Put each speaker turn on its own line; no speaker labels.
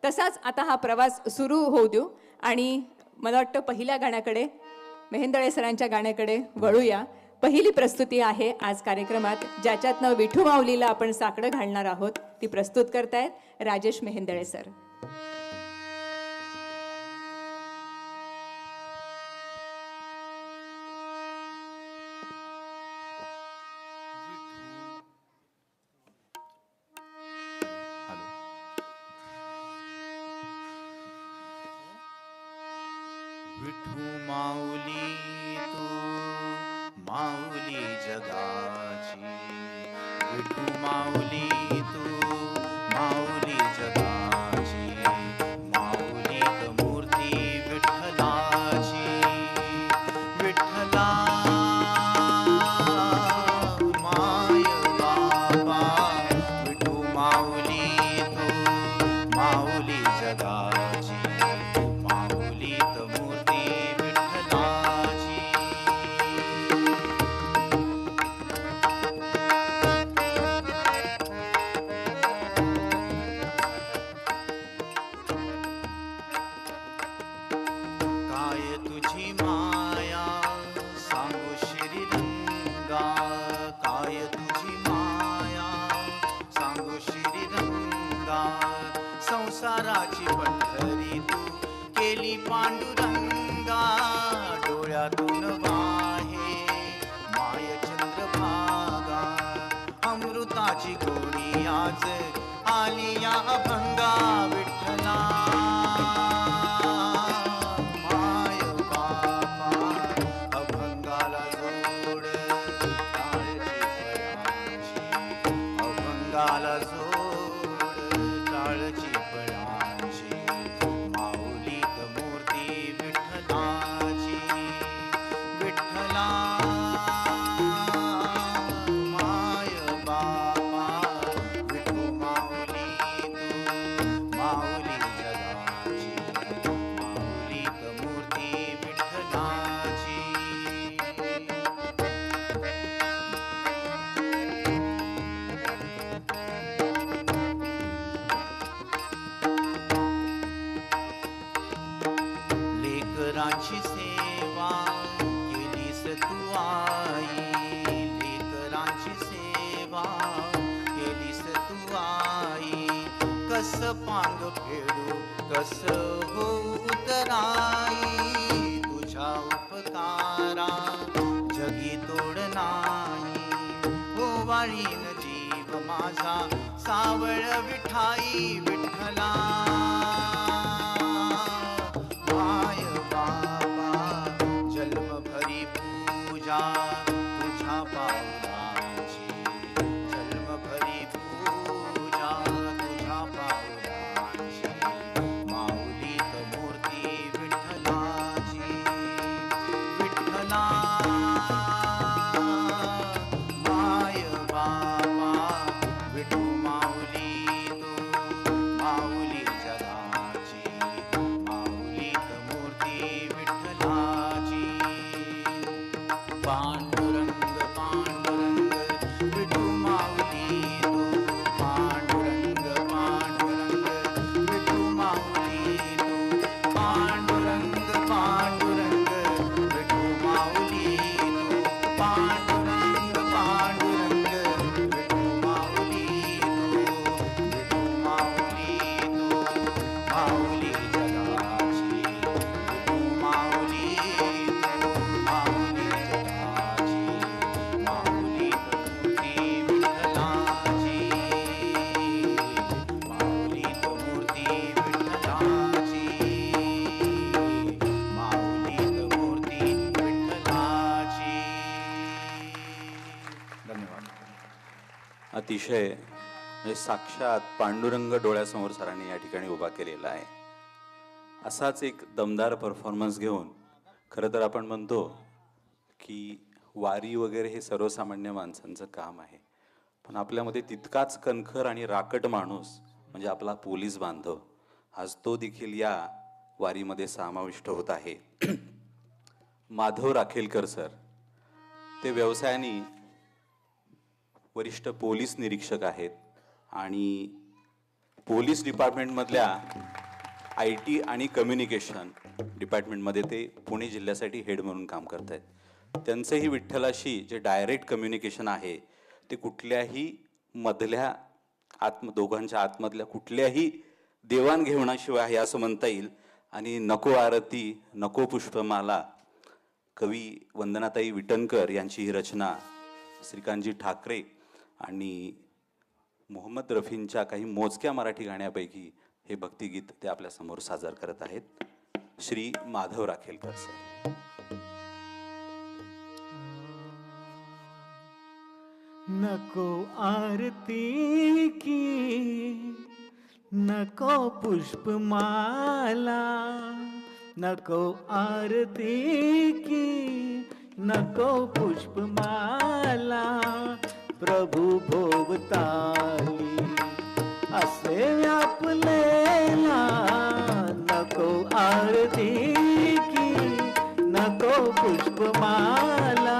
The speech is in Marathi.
तसाच आता हा प्रवास सुरू होऊ देऊ आणि मला वाटतं पहिल्या गाण्याकडे मेहेंदळे सरांच्या गाण्याकडे वळूया. पहिली प्रस्तुती आहे आज कार्यक्रमात, ज्याच्यातनं विठू माऊलीला आपण साकडं घालणार आहोत. ती प्रस्तुत करतायत राजेश मेहेंदळे सर.
विठू माऊली तू माऊली जगाची, विठू माऊली तू माऊली जगाची, माऊलीत मूर्ती विठ्ठलाची, विठ्ठला माय बाबा, विठू माऊली तू माऊली जगाची, माऊलीत मूर्ती विठ्ठलाची. काय तुझी माया सांगू श्रीरंगा, काय तुझी माया सांगू श्रीरंगा, संसाराची पंढरी तू केली पांडुरंगा, डोळ्यातून वाहे माय चंद्रभागा, अमृताची गोडी आज आली या अभंगा, विठ्ठला माय बाबा, अभंगाला जोड टाळची फळाची, अभंगाला जोड टाळची फळाची, माऊलीत मूर्ती विठ्ठलाची, विठ्ठला माय बाबा, विठू माऊली तू माऊली जगाची, माऊलीत मूर्ती विठ्ठलाची. लेकरांची सेवा केलीस तू आई, लेकरांची सेवा केलीस तू आई, कस पांग फेडू कस होऊ उतराई, तुझ्या उपकारा जगी तोड नाही, ओवाळीन जीव माझा सावळ विठाई, विठ्ठला माय बाबा, जन्मभरी पूजा तुझ्या पावलाची, जन्मभरी पूजा तुझ्या पावलाची, माऊलीत मूर्ती विठ्ठलाची, विठ्ठला माय बाबा, विठू माऊली तू माऊली जगाची, माऊलीत मूर्ती विठ्ठलाची. पांडुरंग पांडुरंग विठू माऊली तू, पांडुरंग पांडुरंग विठू माऊली तू, पांडुरंग पांडुरंग विठू माऊली तू, पांडुरंग पांडुरंग विठू माऊली तू, विठू माऊली तू माऊली जगाची, विठू माऊली तू माऊली जगाची, माऊलीत मूर्ती विठ्ठलाची, माऊलीत मूर्ती विठ्ठलाची, माऊलीत मूर्ती विठ्ठलाची. धन्यवाद.
अतिशय म्हणजे साक्षात पांडुरंग डोळ्यासमोर सरांनी या ठिकाणी उभा केलेला आहे. असाच एक दमदार परफॉर्मन्स घेऊन खरं तर आपण म्हणतो की वारी वगैरे हे सर्वसामान्य माणसांचं काम आहे, पण आपल्यामध्ये तितकाच कणखर आणि राकट माणूस म्हणजे आपला पोलीस बांधव, आज तो देखील या वारीमध्ये समाविष्ट होत आहे. माधव राखेलकर सर, ते व्यवसायाने वरिष्ठ पोलीस निरीक्षक आहेत आणि पोलीस डिपार्टमेंटमधल्या IT आणि कम्युनिकेशन डिपार्टमेंटमध्ये ते पुणे जिल्ह्यासाठी हेड म्हणून काम करत आहेत. त्यांचंही विठ्ठलाशी जे डायरेक्ट कम्युनिकेशन आहे ते कुठल्याही मधल्या दोघांच्या आतमधल्या कुठल्याही देवाणघेवणाशिवाय आहे असं म्हणता येईल. आणि नको आरती नको पुष्पमाला कवी वंदनाताई विटणकर यांची ही रचना श्रीकांतजी ठाकरे आणि मोहम्मद रफींच्या काही मोजक्या मराठी गाण्यापैकी हे भक्तिगीत ते आपल्या समोर सादर करत आहेत. श्री माधव राखेलकर सर.
नको आरती की नको पुष्पमाला, नको आरती की नको पुष्पमाला, प्रभु भोवताली असे व्यापलेला. नको आरती की नको पुष्पमाला,